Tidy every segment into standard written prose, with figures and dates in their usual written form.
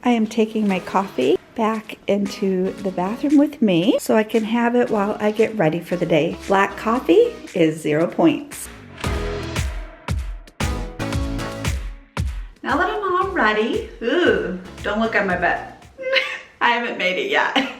I am taking my coffee back into the bathroom with me so I can have it while I get ready for the day. Black coffee is 0 points. Now that I'm all ready, don't look at my bed. I haven't made it yet.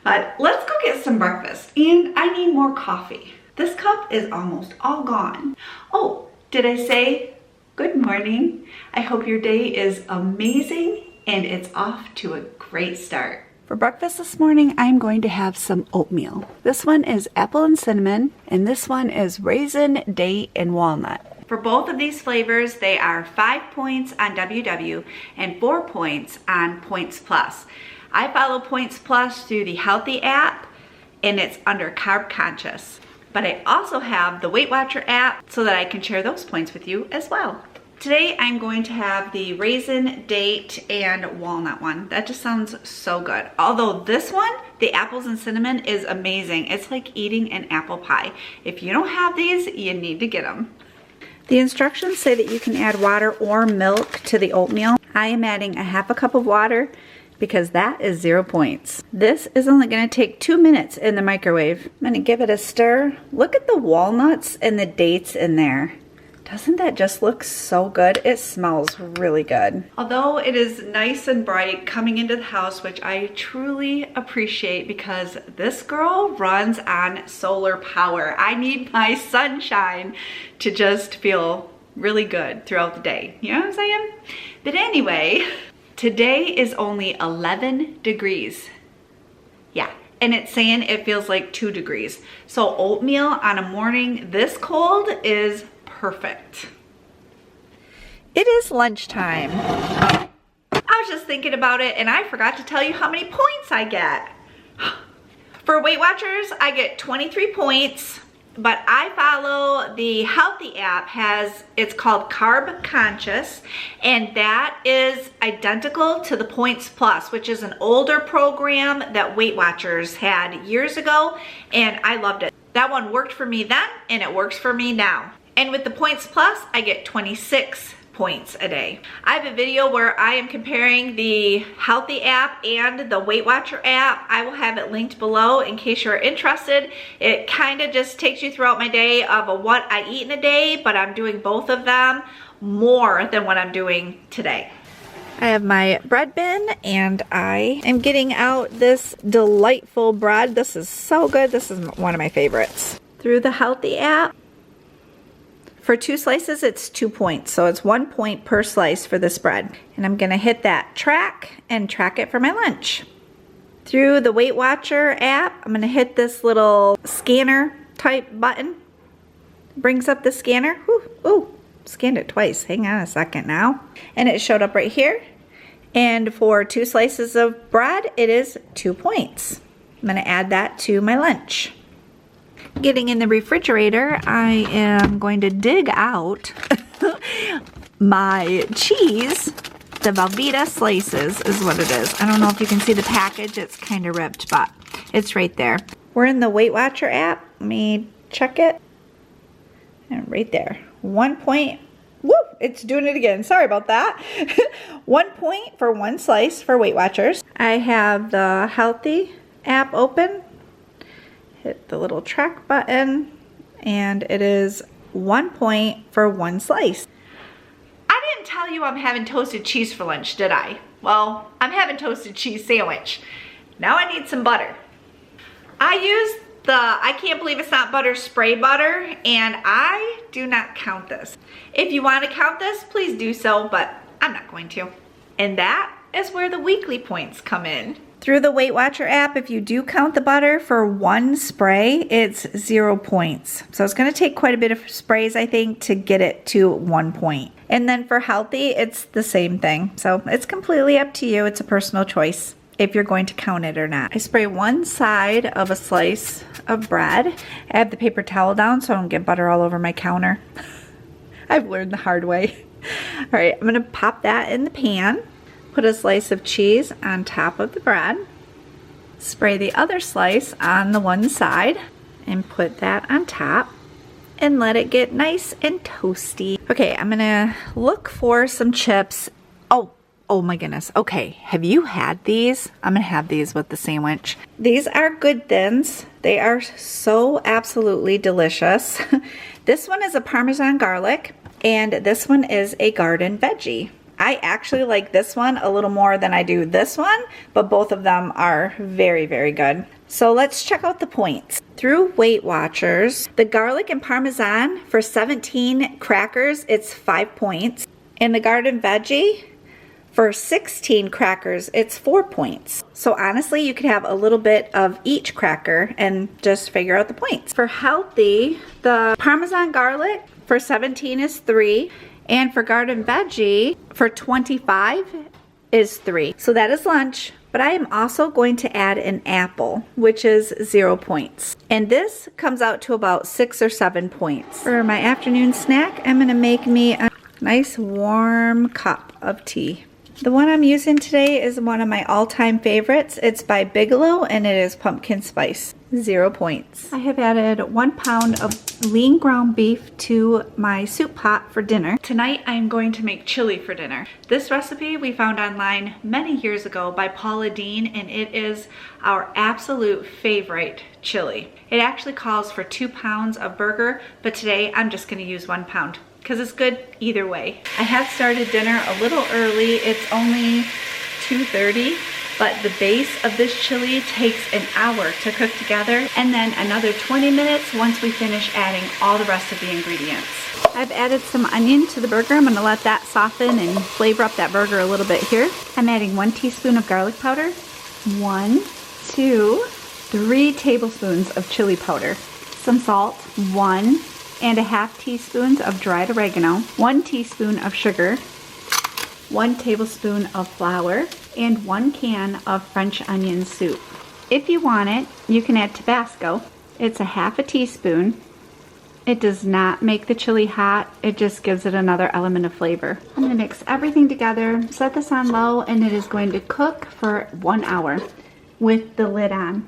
But let's go get some breakfast, and I need more coffee. This cup is almost all gone. Oh, did I say good morning? I hope your day is amazing and it's off to a great start. For breakfast this morning, I'm going to have some oatmeal. This one is apple and cinnamon, and this one is raisin, date, and walnut. For both of these flavors, they are 5 points on WW and 4 points on Points Plus. I follow Points Plus through the Healthy app, and it's under Carb Conscious. But I also have the Weight Watcher app so that I can share those points with you as well. Today I'm going to have the raisin, date, and walnut one. That just sounds so good. Although this one, the apples and cinnamon, is amazing. It's like eating an apple pie. If you don't have these, you need to get them. The instructions say that you can add water or milk to the oatmeal. I am adding a half a cup of water because that is 0 points. This is only going to take 2 minutes in the microwave. I'm going to give it a stir. Look at the walnuts and the dates in there. Doesn't that just look so good? It smells really good. Although it is nice and bright coming into the house, which I truly appreciate because this girl runs on solar power. I need my sunshine to just feel really good throughout the day. You know what I'm saying? But anyway, today is only 11 degrees. Yeah, and it's saying it feels like 2 degrees. So oatmeal on a morning this cold is perfect. It is lunchtime. I was just thinking about it and I forgot to tell you how many points I get. For Weight Watchers, I get 23 points, but I follow the Healthy app. It's called Carb Conscious, and that is identical to the Points Plus, which is an older program that Weight Watchers had years ago, and I loved it. That one worked for me then, and it works for me now. And with the Points Plus, I get 26 points a day. I have a video where I am comparing the Healthy app and the Weight Watcher app. I will have it linked below in case you're interested. It kind of just takes you throughout my day of what I eat in a day, but I'm doing both of them more than what I'm doing today. I have my bread bin and I am getting out this delightful bread. This is so good. This is one of my favorites. Through the Healthy app, for 2 slices, it's 2 points. So it's 1 point per slice for this bread. And I'm gonna hit that track and track it for my lunch. Through the Weight Watcher app, I'm gonna hit this little scanner type button. Brings up the scanner. Ooh, scanned it twice. Hang on a second now. And it showed up right here. And for 2 slices of bread, it is 2 points. I'm gonna add that to my lunch. Getting in the refrigerator, I am going to dig out my cheese. The Velveeta slices is what it is. I don't know if you can see the package. It's kind of ripped, but it's right there. We're in the Weight Watcher app. Let me check it. And right there. 1 point. Woo! It's doing it again. Sorry about that. 1 point for 1 slice for Weight Watchers. I have the Healthy app open. Hit the little track button, and it is 1 point for 1 slice. I didn't tell you I'm having toasted cheese for lunch, did I? Well, I'm having toasted cheese sandwich. Now I need some butter. I use the I Can't Believe It's Not Butter spray butter, and I do not count this. If you want to count this, please do so, but I'm not going to. And that is where the weekly points come in. Through the Weight Watcher app, if you do count the butter for 1 spray, it's 0 points. So it's gonna take quite a bit of sprays, I think, to get it to 1 point. And then for Healthy, it's the same thing. So it's completely up to you. It's a personal choice if you're going to count it or not. I spray 1 side of a slice of bread. I have the paper towel down so I don't get butter all over my counter. I've learned the hard way. All right, I'm gonna pop that in the pan. Put a slice of cheese on top of the bread. Spray the other slice on the one side and put that on top and let it get nice and toasty. Okay, I'm gonna look for some chips. Oh my goodness. Okay, have you had these? I'm gonna have these with the sandwich. These are good Thingz. They are so absolutely delicious. This one is a Parmesan garlic, and this one is a garden veggie. I actually like this one a little more than I do this one, but both of them are very, very good. So let's check out the points. Through Weight Watchers, the garlic and Parmesan for 17 crackers, it's 5 points. And the garden veggie, for 16 crackers, it's 4 points. So honestly, you could have a little bit of each cracker and just figure out the points. For healthy, the Parmesan garlic for 17 is 3, and for garden veggie for 25 is 3. So that is lunch, but I am also going to add an apple, which is 0 points. And this comes out to about 6 or 7 points. For my afternoon snack, I'm gonna make me a nice warm cup of tea. The one I'm using today is one of my all-time favorites. It's by Bigelow and it is pumpkin spice. 0 points. I have added 1 pound of lean ground beef to my soup pot for dinner. Tonight I'm going to make chili for dinner. This recipe we found online many years ago by Paula Deen, and it is our absolute favorite chili. It actually calls for 2 pounds of burger, but today I'm just going to use 1 pound. Because it's good either way. I have started dinner a little early. It's only 2:30, but the base of this chili takes an hour to cook together, and then another 20 minutes once we finish adding all the rest of the ingredients. I've added some onion to the burger. I'm gonna let that soften and flavor up that burger a little bit here. I'm adding 1 teaspoon of garlic powder, 1, 2, 3 tablespoons of chili powder, some salt, 1.5 teaspoons of dried oregano, 1 teaspoon of sugar, 1 tablespoon of flour, and 1 can of French onion soup. If you want it, you can add Tabasco. It's a 1/2 teaspoon. It does not make the chili hot, it just gives it another element of flavor. I'm gonna mix everything together, set this on low, and it is going to cook for 1 hour with the lid on.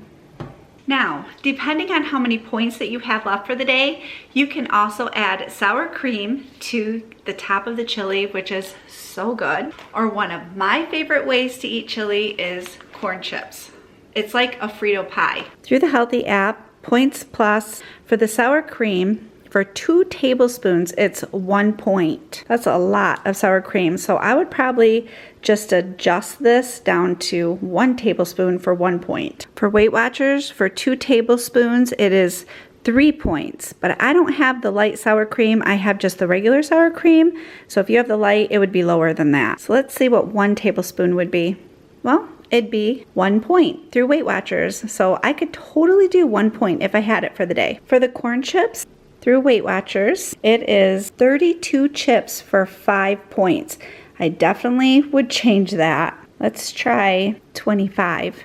Now, depending on how many points that you have left for the day, you can also add sour cream to the top of the chili, which is so good. Or one of my favorite ways to eat chili is corn chips. It's like a Frito pie. Through the Healthy app, Points Plus for the sour cream, for 2 tablespoons, it's 1 point. That's a lot of sour cream, so I would probably just adjust this down to 1 tablespoon for 1 point. For Weight Watchers, for 2 tablespoons, it is 3 points, but I don't have the light sour cream. I have just the regular sour cream, so if you have the light, it would be lower than that. So let's see what 1 tablespoon would be. Well, it'd be 1 point through Weight Watchers, so I could totally do 1 point if I had it for the day. For the corn chips, through Weight Watchers, it is 32 chips for 5 points. I definitely would change that. Let's try 25.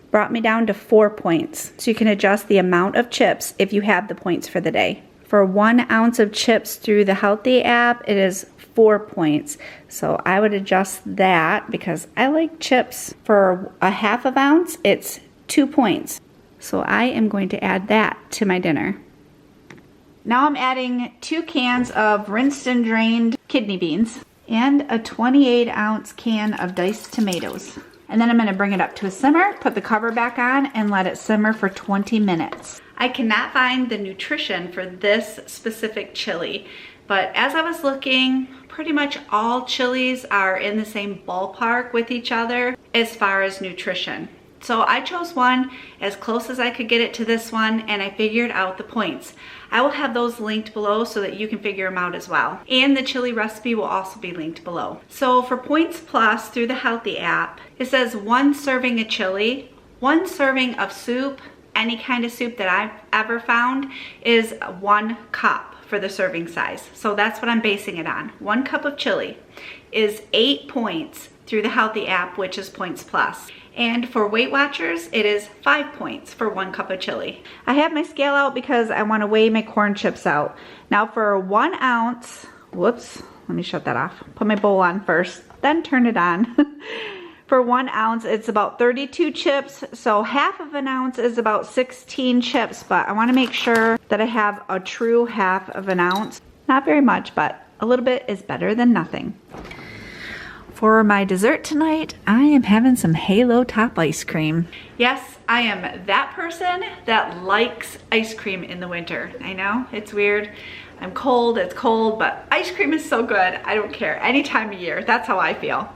Brought me down to 4 points. So you can adjust the amount of chips if you have the points for the day. For 1 ounce of chips through the Healthy app, it is 4 points. So I would adjust that because I like chips. For a 1/2 ounce, it's 2 points. So I am going to add that to my dinner. Now I'm adding 2 cans of rinsed and drained kidney beans and a 28-ounce can of diced tomatoes. And then I'm gonna bring it up to a simmer, put the cover back on, and let it simmer for 20 minutes. I cannot find the nutrition for this specific chili, but as I was looking, pretty much all chilies are in the same ballpark with each other as far as nutrition. So I chose one as close as I could get it to this one, and I figured out the points. I will have those linked below so that you can figure them out as well. And the chili recipe will also be linked below. So for Points Plus through the Healthy app, it says 1 serving of chili, 1 serving of soup, any kind of soup that I've ever found, is 1 cup for the serving size. So that's what I'm basing it on. 1 cup of chili is 8 points through the Healthy app, which is Points Plus. And for Weight Watchers, it is 5 points for 1 cup of chili. I have my scale out because I want to weigh my corn chips out. Now for 1 ounce, whoops, let me shut that off. Put my bowl on first, then turn it on. For 1 ounce, it's about 32 chips, so 1/2 ounce is about 16 chips, but I want to make sure that I have a true 1/2 ounce. Not very much, but a little bit is better than nothing. For my dessert tonight, I am having some Halo Top ice cream. Yes, I am that person that likes ice cream in the winter. I know, it's weird. I'm cold, it's cold, but ice cream is so good. I don't care, any time of year. That's how I feel.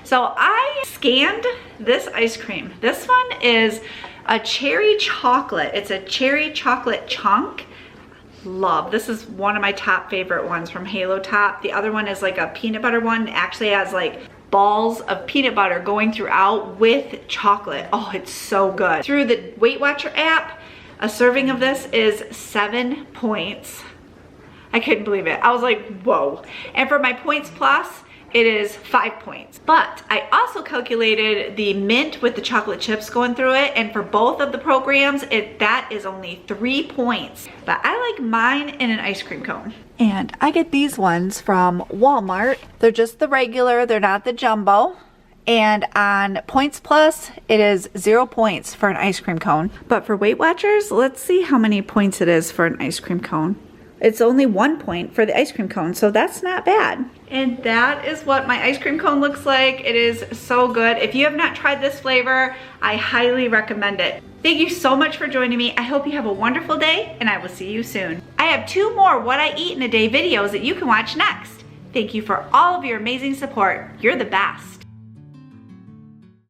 So I scanned this ice cream. This one is a cherry chocolate. It's a cherry chocolate chunk. Love. This is one of my top favorite ones from Halo Top. The other one is like a peanut butter one. It actually has like balls of peanut butter going throughout with chocolate. Oh, it's so good. Through the Weight Watcher app, a serving of this is 7 points. I couldn't believe it. I was like, whoa. And for my points plus, it is 5 points. But I also calculated the mint with the chocolate chips going through it, and for both of the programs, that is only 3 points. But I like mine in an ice cream cone. And I get these ones from Walmart. They're just the regular, they're not the jumbo. And on Points Plus, it is 0 points for an ice cream cone. But for Weight Watchers, let's see how many points it is for an ice cream cone. It's only 1 point for the ice cream cone, so that's not bad. And that is what my ice cream cone looks like. It is so good. If you have not tried this flavor, I highly recommend it. Thank you so much for joining me. I hope you have a wonderful day, and I will see you soon. I have 2 more What I Eat in a Day videos that you can watch next. Thank you for all of your amazing support. You're the best.